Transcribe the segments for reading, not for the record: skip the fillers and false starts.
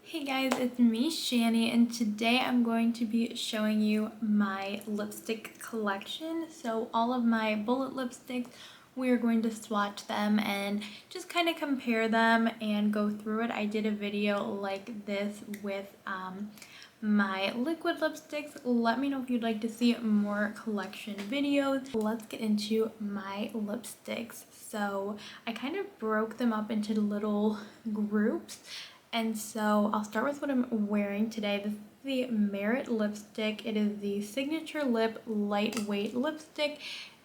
Hey guys, it's me, Shani, and today I'm going to be showing you my lipstick collection. So all of my bullet lipsticks, we're going to swatch them and just kind of compare them and go through it. I did a video like this with my liquid lipsticks. Let me know if you'd like to see more collection videos. Let's get into my lipsticks. So I kind of broke them up into little groups. And so I'll start with what I'm wearing today. This is the Merit lipstick. It is the Signature Lip Lightweight Lipstick.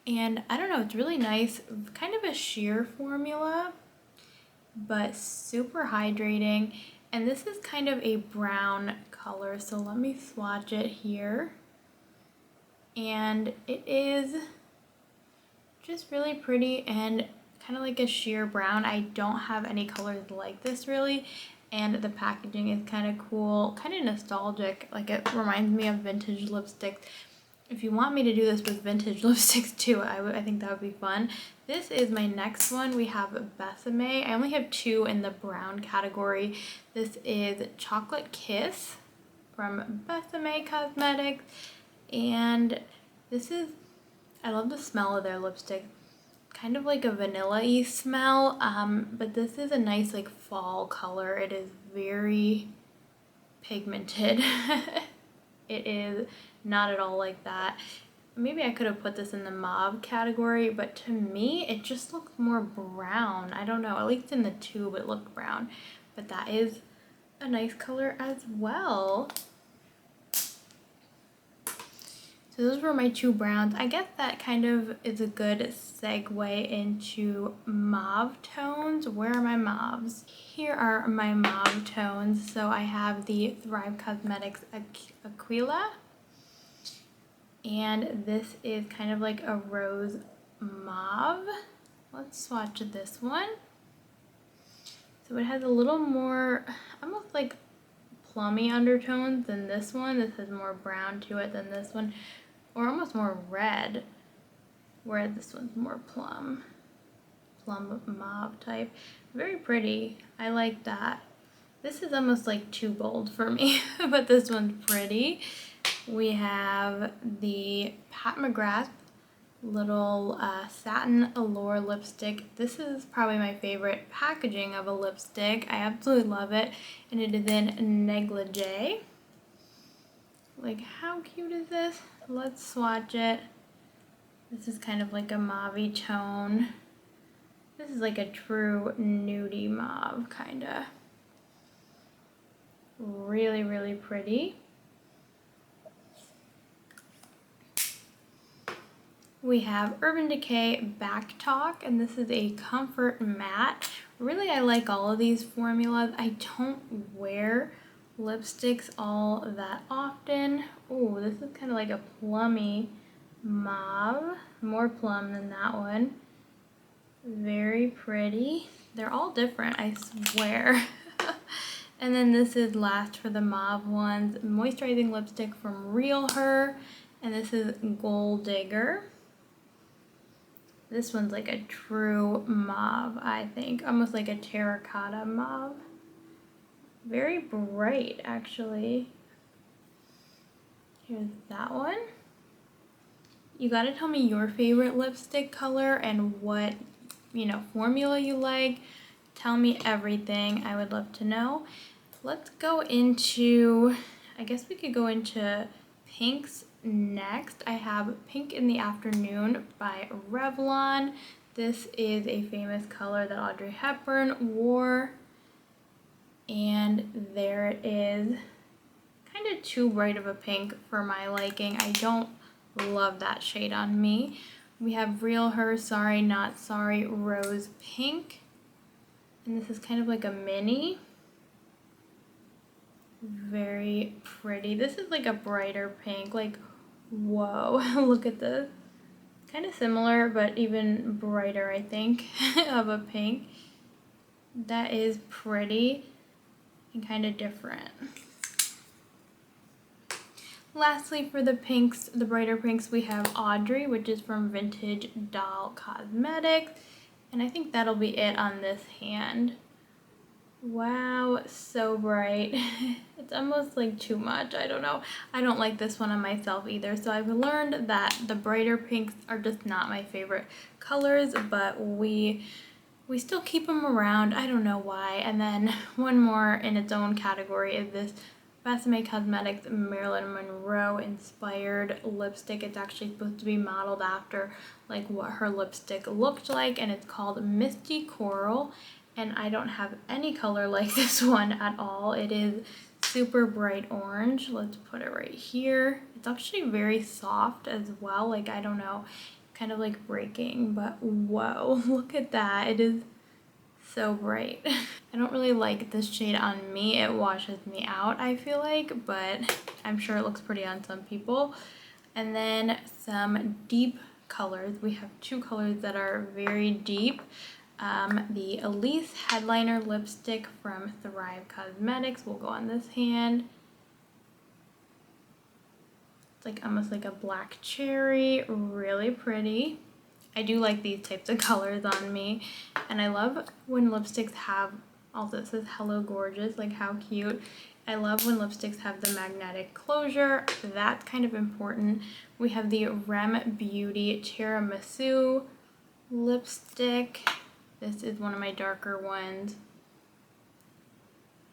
And I don't know, it's really nice. Kind of a sheer formula, but super hydrating. And this is kind of a brown color. So let me swatch it here. And it is just really pretty and kind of like a sheer brown. I don't have any colors like this really. And the packaging is kind of cool, kind of nostalgic. Like it reminds me of vintage lipsticks. If you want me to do this with vintage lipsticks too, I think that would be fun. This is my next one. We have Besame. I only have two in the brown category. This is Chocolate Kiss from Besame Cosmetics. And this is, I love the smell of their lipstick. Kind of like a vanilla-y smell, but this is a nice like fall color. It is very pigmented. It is not at all like that. Maybe I could have put this in the mauve category, but to me it just looks more brown. I don't know, at least in the tube it looked brown, but that is a nice color as well. So those were my two browns. I guess that kind of is a good segue into mauve tones. Where are my mauves? Here are my mauve tones. So I have the Thrive Cosmetics Aquila. And this is kind of like a rose mauve. Let's swatch this one. So it has a little more, almost like plummy undertones than this one. This has more brown to it than this one, or almost more red, whereas this one's more plum mauve type. Very pretty. I like that. This is almost like too bold for me, but this one's pretty. We have the Pat McGrath little satin allure lipstick. This is probably my favorite packaging of a lipstick. I absolutely love it, and it is in negligee. Like, how cute is this? Let's swatch it. This is kind of like a mauve-y tone. This is like a true nudie mauve, kinda. Really, really pretty. We have Urban Decay Back Talk, and this is a comfort matte. Really, I like all of these formulas. I don't wear lipsticks all that often. Oh, this is kind of like a plummy mauve, more plum than that one. Very pretty. They're all different, I swear. And then this is last for the mauve ones, moisturizing lipstick from Real Her, and this is Gold Digger. This one's like a true mauve, I think, almost like a terracotta mauve. Very bright, actually. Here's that one. You gotta tell me your favorite lipstick color and what, formula you like. Tell me everything. I would love to know. Let's go into, I guess we could go into pinks next. I have Pink in the Afternoon by Revlon. This is a famous color that Audrey Hepburn wore. And there it is. Kind of too bright of a pink for my liking. I don't love that shade on me. We have Real Her Sorry Not Sorry Rose Pink. And this is kind of like a mini. Very pretty. This is like a brighter pink. Like, whoa, look at this. Kind of similar, but even brighter, I think, of a pink. That is pretty and kind of different. Lastly, for the pinks, the brighter pinks, we have Audrey, which is from Vintage Doll Cosmetics. And I think that'll be it on this hand. Wow, so bright. It's almost like too much. I don't know. I don't like this one on myself either. So I've learned that the brighter pinks are just not my favorite colors, but we still keep them around. I don't know why. And then one more in its own category is this Besame Cosmetics Marilyn Monroe inspired lipstick. It's actually supposed to be modeled after like what her lipstick looked like, and it's called Misty Coral. And I don't have any color like this one at all. It is super bright orange. Let's put it right here. It's actually very soft as well. Like, I don't know, kind of like breaking, but whoa, look at that. It is so bright. I don't really like this shade on me. It washes me out, I feel like, but I'm sure it looks pretty on some people. And then some deep colors. We have two colors that are very deep. The Elise Headliner lipstick from Thrive Cosmetics will go on this hand. It's like almost like a black cherry, really pretty. I do like these types of colors on me, and I love when lipsticks have, also it says Hello Gorgeous, like how cute. I love when lipsticks have the magnetic closure. That's kind of important. We have the Rem Beauty Tiramisu lipstick. This is one of my darker ones.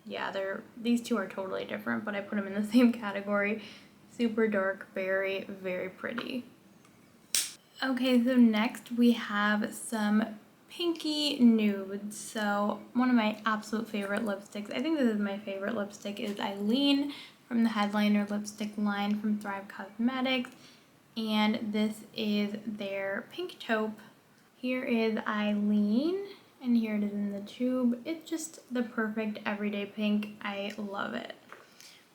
Yeah, these two are totally different, but I put them in the same category. Super dark, very, very pretty. Okay, so next we have some pinky nudes. So one of my absolute favorite lipsticks, I think this is my favorite lipstick, is Eileen from the Headliner lipstick line from Thrive Cosmetics. And this is their pink taupe. Here is Eileen, and here it is in the tube. It's just the perfect everyday pink. I love it.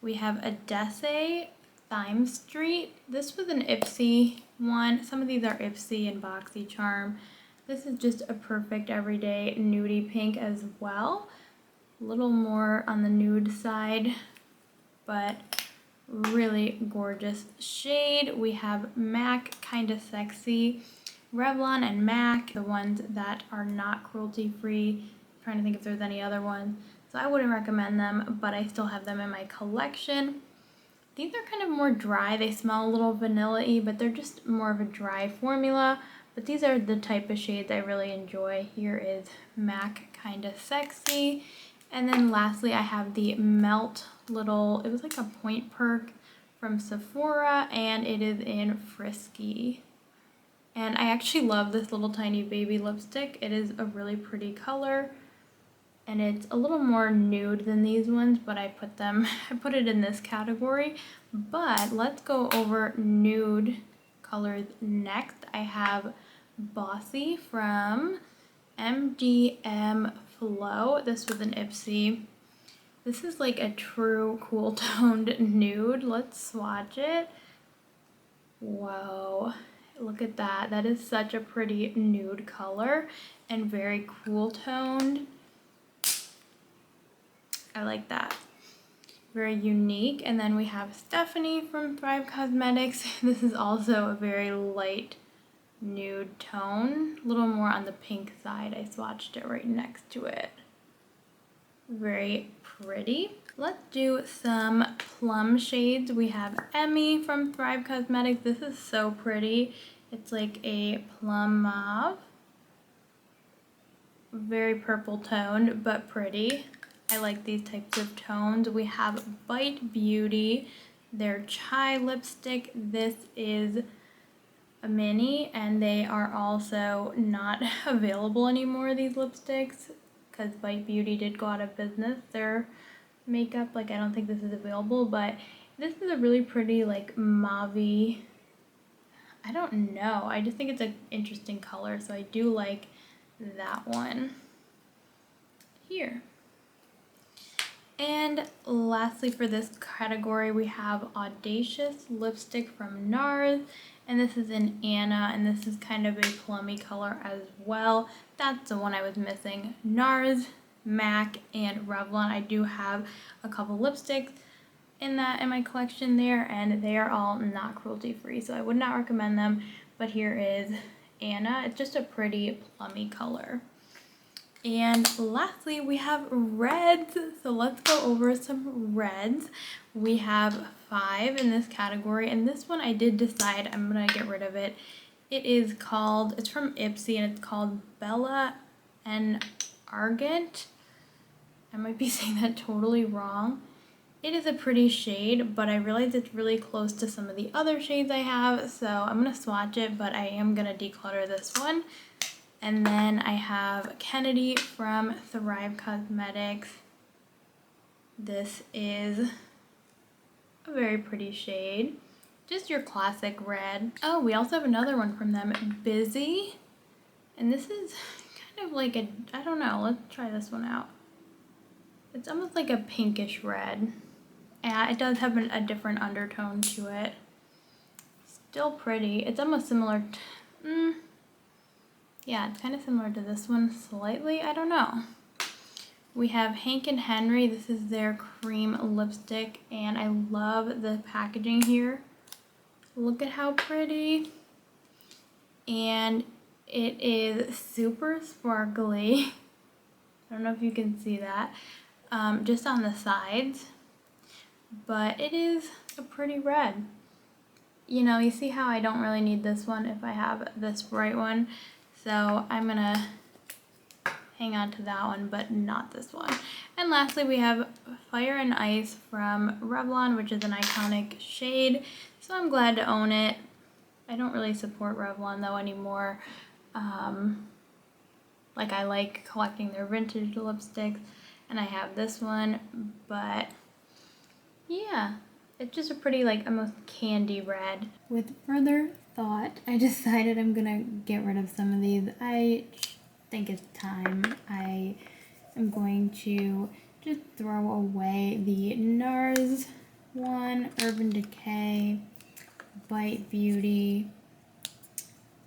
We have Odesse Thyme Street. This was an Ipsy one. Some of these are Ipsy and BoxyCharm. This is just a perfect everyday nudie pink as well. A little more on the nude side, but really gorgeous shade. We have MAC Kinda Sexy, Revlon and MAC, the ones that are not cruelty free. Trying to think if there's any other ones. So I wouldn't recommend them, but I still have them in my collection. These are kind of more dry. They smell a little vanilla-y, but they're just more of a dry formula. But these are the type of shades I really enjoy. Here is MAC Kinda Sexy. And then lastly, I have the Melt little, it was like a point perk from Sephora, and it is in Frisky. And I actually love this little tiny baby lipstick. It is a really pretty color. And it's a little more nude than these ones, but I put it in this category. But let's go over nude colors next. I have Bossy from MGM Flow. This was an Ipsy. This is like a true cool toned nude. Let's swatch it. Whoa, look at that. That is such a pretty nude color and very cool toned. I like that. Very unique. And then we have Stephanie from Thrive Cosmetics. This is also a very light nude tone. A little more on the pink side. I swatched it right next to it. Very pretty. Let's do some plum shades. We have Emmy from Thrive Cosmetics. This is so pretty. It's like a plum mauve. Very purple toned, but pretty. I like these types of tones. We have Bite Beauty, their chai lipstick. This is a mini, and they are also not available anymore, these lipsticks, because Bite Beauty did go out of business. Their makeup, like, I don't think this is available, but this is a really pretty, like, mauve-y, I don't know. I just think it's an interesting color, so I do like that one here. And lastly, for this category, we have Audacious lipstick from NARS, and this is in Anna, and this is kind of a plummy color as well. That's the one I was missing. NARS, MAC, and Revlon. I do have a couple lipsticks in my collection there, and they are all not cruelty free, so I would not recommend them. But here is Anna. It's just a pretty plummy color. And lastly, we have reds. So let's go over some reds. We have 5 in this category, and this one I did decide I'm gonna get rid of it. It's from Ipsy, and it's called Bella and Argent. I might be saying that totally wrong. It is a pretty shade, but I realize it's really close to some of the other shades I have, so I'm gonna swatch it, but I am gonna declutter this one. And then I have Kennedy from Thrive Cosmetics. This is a very pretty shade. Just your classic red. Oh, we also have another one from them, Busy. And this is kind of like I don't know, let's try this one out. It's almost like a pinkish red. Yeah, it does have a different undertone to it. Still pretty. It's almost similar to, yeah, it's kind of similar to this one slightly. I don't know. We have Hank and Henry. This is their cream lipstick, and I love the packaging here. Look at how pretty. And it is super sparkly. I don't know if you can see that, just on the sides. But it is a pretty red. You know, you see how I don't really need this one if I have this bright one. So I'm gonna hang on to that one, but not this one. And lastly, we have Fire and Ice from Revlon, which is an iconic shade. So I'm glad to own it. I don't really support Revlon though anymore. Like I like collecting their vintage lipsticks, and I have this one, but yeah, it's just a pretty like almost candy red. With further thought, I decided I'm gonna get rid of some of these. I think it's time. I am going to just throw away the NARS one, Urban Decay, Bite Beauty,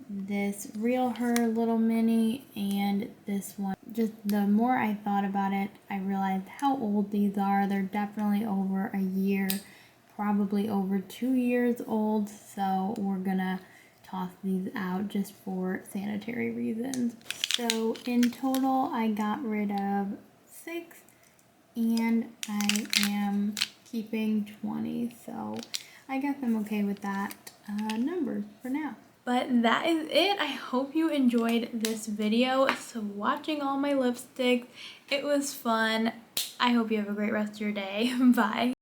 this Real Her Little Mini, and this one. Just the more I thought about it, I realized how old these are. They're definitely over a year, probably over 2 years old, so we're gonna toss these out just for sanitary reasons. So in total, I got rid of 6, and I am keeping 20, so I guess I'm okay with that number for now. But that is it. I hope you enjoyed this video. Swatching all my lipsticks. It was fun. I hope you have a great rest of your day. Bye.